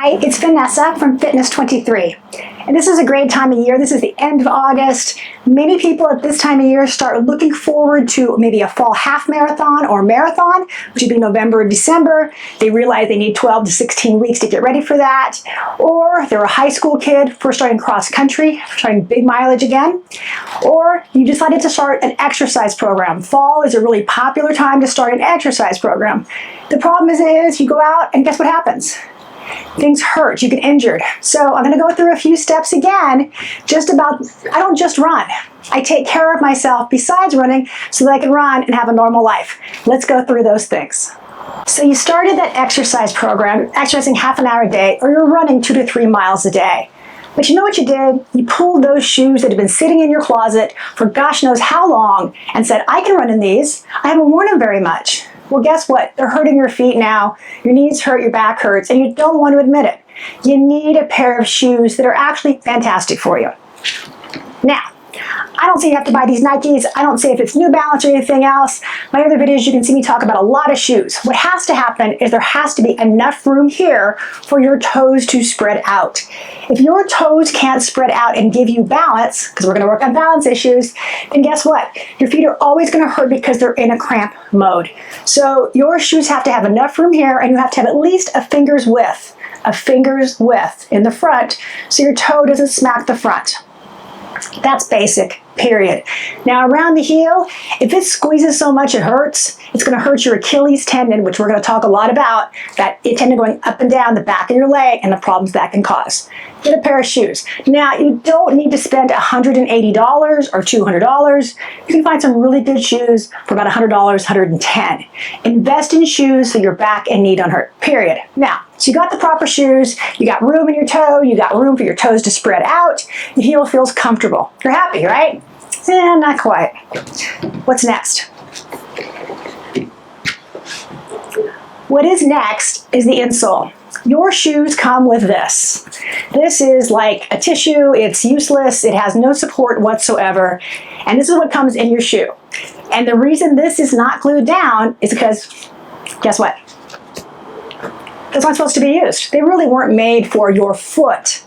Hi, it's Vanessa from Fitness 23. And this is a great time of year. This is the end of August. Many people at this time of year start looking forward to maybe a fall half marathon or marathon, which would be November or December. They realize they need 12 to 16 weeks to get ready for that. Or they're a high school kid, first starting cross country, starting big mileage again. Or you decided to start an exercise program. Fall is a really popular time to start an exercise program. The problem is you go out and guess what happens? Things hurt, you get injured. So I'm going to go through a few steps again, I don't just run. I take care of myself besides running so that I can run and have a normal life. Let's go through those things. So you started that exercise program, exercising half an hour a day, or you're running 2 to 3 miles a day. But you know what you did? You pulled those shoes that have been sitting in your closet for gosh knows how long and said, I can run in these. I haven't worn them very much. Well, guess what? They're hurting your feet now. Your knees hurt, your back hurts, and you don't want to admit it. You need a pair of shoes that are actually fantastic for you. Now, I don't say you have to buy these Nikes. I don't say if it's New Balance or anything else. My other videos, you can see me talk about a lot of shoes. What has to happen is there has to be enough room here for your toes to spread out. If your toes can't spread out and give you balance, because we're going to work on balance issues, then guess what? Your feet are always going to hurt because they're in a cramp mode. So your shoes have to have enough room here, and you have to have at least a finger's width in the front so your toe doesn't smack the front. That's basic, period. Now around the heel, if it squeezes so much it hurts, it's going to hurt your Achilles tendon, which we're going to talk a lot about, that tendon going up and down the back of your leg and the problems that can cause. Get a pair of shoes. Now, you don't need to spend $180 or $200. You can find some really good shoes for about $100, $110. Invest in shoes so your back and knee don't hurt, period. Now, so you got the proper shoes, you got room in your toe, you got room for your toes to spread out, your heel feels comfortable. You're happy, right? Not quite. What's next? What is next is the insole. Your shoes come with this. This is like a tissue, it's useless, it has no support whatsoever, and this is what comes in your shoe. And the reason this is not glued down is because, guess what? It's not supposed to be used. They really weren't made for your foot.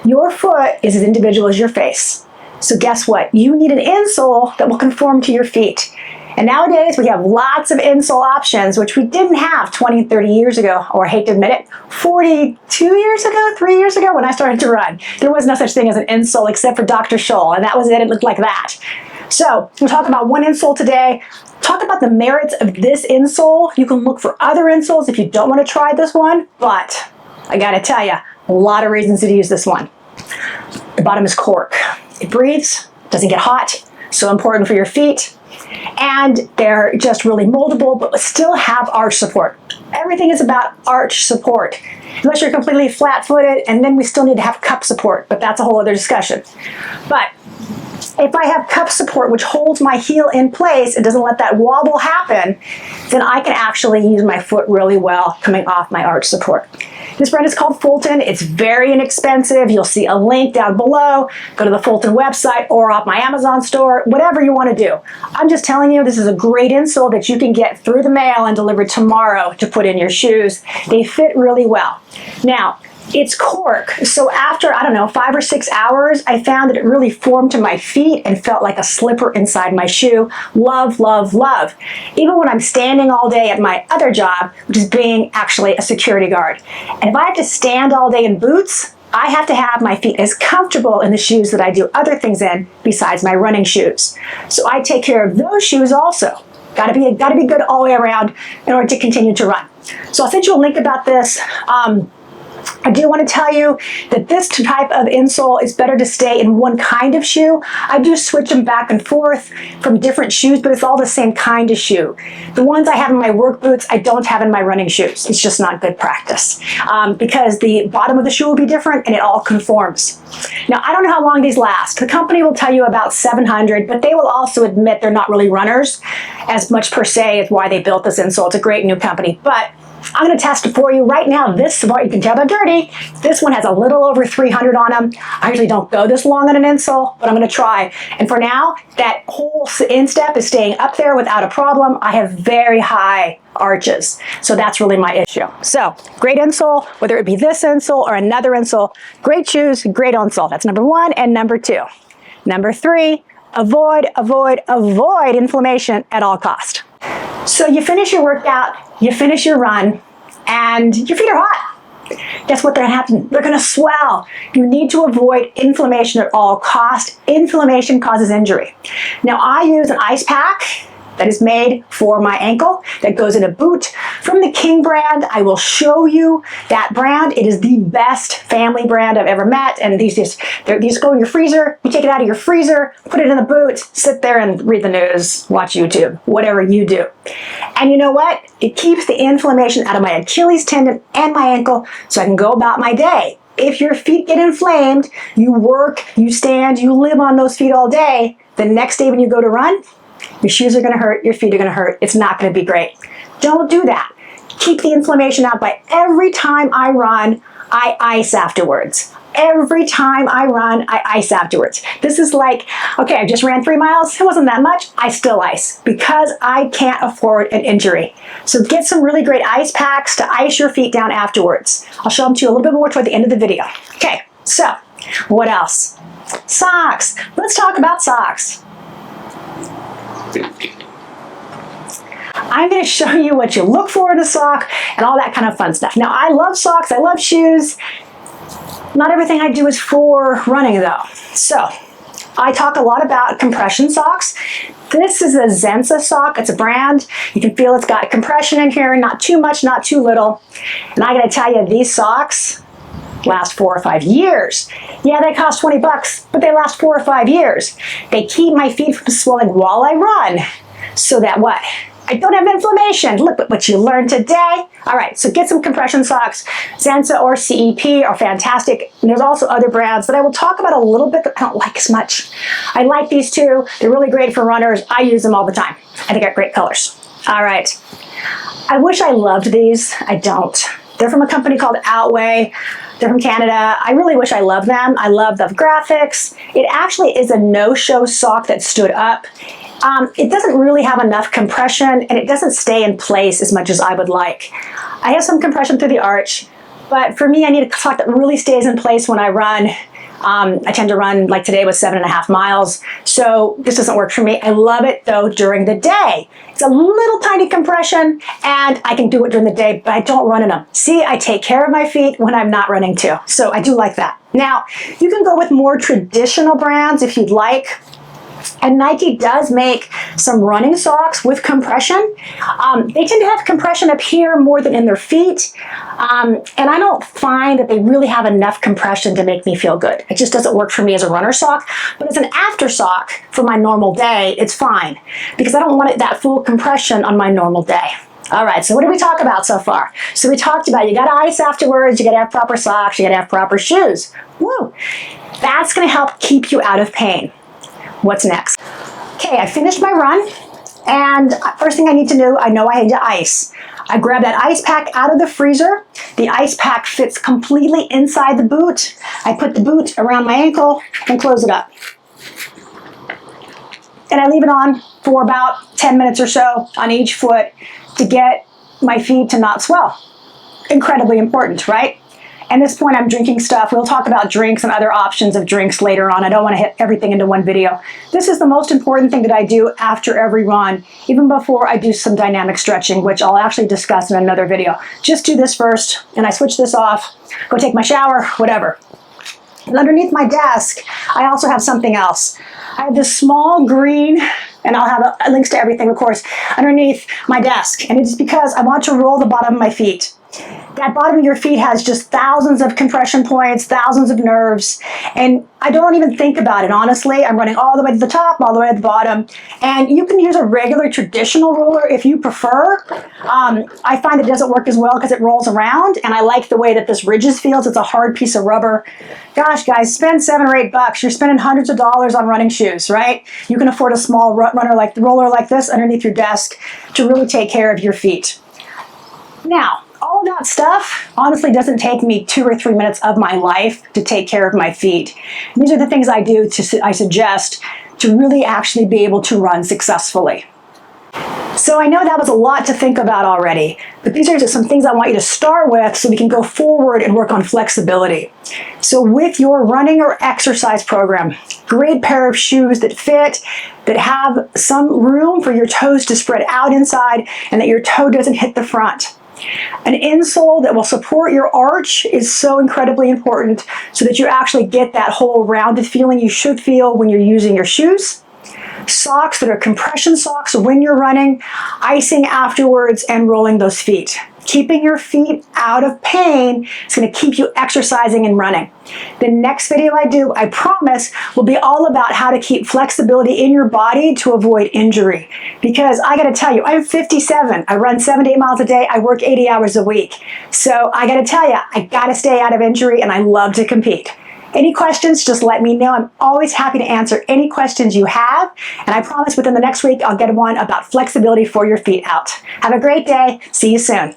Your foot is as individual as your face. So guess what? You need an insole that will conform to your feet. And nowadays we have lots of insole options, which we didn't have 20, 30 years ago, or I hate to admit it, 42 years ago, 3 years ago when I started to run. There was no such thing as an insole except for Dr. Scholl, and that was it. It looked like that. So we'll talk about one insole today. Talk about the merits of this insole. You can look for other insoles if you don't want to try this one, but I gotta tell you, a lot of reasons to use this one. The bottom is cork. It breathes, doesn't get hot, so important for your feet. And they're just really moldable, but still have arch support. Everything is about arch support. Unless you're completely flat-footed, and then we still need to have cup support, but that's a whole other discussion. But if I have cup support, which holds my heel in place and doesn't let that wobble happen, then I can actually use my foot really well coming off my arch support. This brand is called Fulton. It's very inexpensive. You'll see a link down below. Go to the Fulton website or off my Amazon store, whatever you want to do. I'm just telling you, this is a great insole that you can get through the mail and delivered tomorrow to put in your shoes. They fit really well. Now, it's cork, so after, 5 or 6 hours, I found that it really formed to my feet and felt like a slipper inside my shoe. Love, love, love. Even when I'm standing all day at my other job, which is being actually a security guard. And if I have to stand all day in boots, I have to have my feet as comfortable in the shoes that I do other things in besides my running shoes. So I take care of those shoes also. Gotta be good all the way around in order to continue to run. So I'll send you a link about this. I do want to tell you that this type of insole is better to stay in one kind of shoe. I do switch them back and forth from different shoes, but it's all the same kind of shoe. The ones I have in my work boots, I don't have in my running shoes. It's just not good practice because the bottom of the shoe will be different and it all conforms. Now, I don't know how long these last. The company will tell you about 700, but they will also admit they're not really runners as much per se as why they built this insole. It's a great new company, but I'm going to test it for you right now. This one, you can tell they're dirty. This one has a little over 300 on them. I usually don't go this long on an insole, but I'm going to try. And for now, that whole instep is staying up there without a problem. I have very high arches. So that's really my issue. So great insole, whether it be this insole or another insole, great shoes, great insole. That's number 1 and number 2. Number 3, avoid inflammation at all cost. So you finish your workout, you finish your run, and your feet are hot. Guess what they're gonna happen? They're gonna swell. You need to avoid inflammation at all cost. Inflammation causes injury. Now I use an ice pack that is made for my ankle that goes in a boot from the King brand. I will show you that brand. It is the best family brand I've ever met. And these go in your freezer. You take it out of your freezer, put it in the boot, sit there and read the news, watch YouTube, whatever you do. And you know what? It keeps the inflammation out of my Achilles tendon and my ankle so I can go about my day. If your feet get inflamed, you work, you stand, you live on those feet all day, the next day when you go to run, your shoes are going to hurt, your feet are going to hurt. It's not going to be great. Don't do that. Keep the inflammation out by every time I run, I ice afterwards. Every time I run, I ice afterwards. This is like, okay, I just ran 3 miles. It wasn't that much. I still ice because I can't afford an injury. So get some really great ice packs to ice your feet down afterwards. I'll show them to you a little bit more toward the end of the video. Okay, so what else? Socks. Let's talk about socks. I'm going to show you what you look for in a sock and all that kind of fun stuff. Now, I love socks. I love shoes. Not everything I do is for running, though. So, I talk a lot about compression socks. This is a Zensa sock. It's a brand. You can feel it's got compression in here, not too much, not too little. And I got to tell you, these socks last 4 or 5 years. Yeah, they cost 20 bucks, but they last 4 or 5 years. They keep my feet from swelling while I run, so that what? I don't have inflammation. Look at what you learned today. All right, so get some compression socks. Zensa or CEP are fantastic. And there's also other brands that I will talk about a little bit that I don't like as much. I like these two. They're really great for runners. I use them all the time. And they got great colors. All right. I wish I loved these. I don't. They're from a company called Outway. They're from Canada. I really wish I loved them. I love the graphics. It actually is a no-show sock that stood up. It doesn't really have enough compression and it doesn't stay in place as much as I would like. I have some compression through the arch, but for me, I need a sock that really stays in place when I run. I tend to run, like today was 7.5 miles, so this doesn't work for me. I love it though during the day. It's a little tiny compression and I can do it during the day, but I don't run in them. See, I take care of my feet when I'm not running too, so I do like that. Now, you can go with more traditional brands if you'd like. And Nike does make some running socks with compression. They tend to have compression up here more than in their feet. And I don't find that they really have enough compression to make me feel good. It just doesn't work for me as a runner sock. But as an after sock for my normal day, it's fine. Because I don't want that full compression on my normal day. All right, so what did we talk about so far? So we talked about you got to ice afterwards, you got to have proper socks, you got to have proper shoes. Woo! That's going to help keep you out of pain. What's next? Okay, I finished my run, and first thing I need to know, I know I need to ice. I grab that ice pack out of the freezer. The ice pack fits completely inside the boot. I put the boot around my ankle and close it up. And I leave it on for about 10 minutes or so on each foot to get my feet to not swell. Incredibly important, right? At this point, I'm drinking stuff. We'll talk about drinks and other options of drinks later on. I don't want to hit everything into one video. This is the most important thing that I do after every run, even before I do some dynamic stretching, which I'll actually discuss in another video. Just do this first, and I switch this off, go take my shower, whatever. And underneath my desk, I also have something else. I have this small green, and I'll have links to everything, of course, underneath my desk. And it's because I want to roll the bottom of my feet. That bottom of your feet has just thousands of compression points, thousands of nerves, and I don't even think about it, honestly. I'm running all the way to the top, all the way to the bottom, and you can use a regular traditional roller if you prefer. I find it doesn't work as well because it rolls around, and I like the way that this ridges feels. It's a hard piece of rubber. Gosh, guys, spend $7 or $8. You're spending hundreds of dollars on running shoes, right? You can afford a small roller like this underneath your desk to really take care of your feet. Now, all of that stuff honestly doesn't take me 2 or 3 minutes of my life to take care of my feet. These are the things I do, I suggest, to really actually be able to run successfully. So I know that was a lot to think about already, but these are just some things I want you to start with so we can go forward and work on flexibility. So with your running or exercise program, great pair of shoes that fit, that have some room for your toes to spread out inside and that your toe doesn't hit the front. An insole that will support your arch is so incredibly important so that you actually get that whole rounded feeling you should feel when you're using your shoes. Socks that are compression socks when you're running, icing afterwards, and rolling those feet. Keeping your feet out of pain is going to keep you exercising and running. The next video I do, I promise, will be all about how to keep flexibility in your body to avoid injury. Because I got to tell you, I'm 57. I run 7 to 8 miles a day. I work 80 hours a week. So I got to tell you, I got to stay out of injury, and I love to compete. Any questions, just let me know. I'm always happy to answer any questions you have. And I promise within the next week, I'll get one about flexibility for your feet out. Have a great day. See you soon.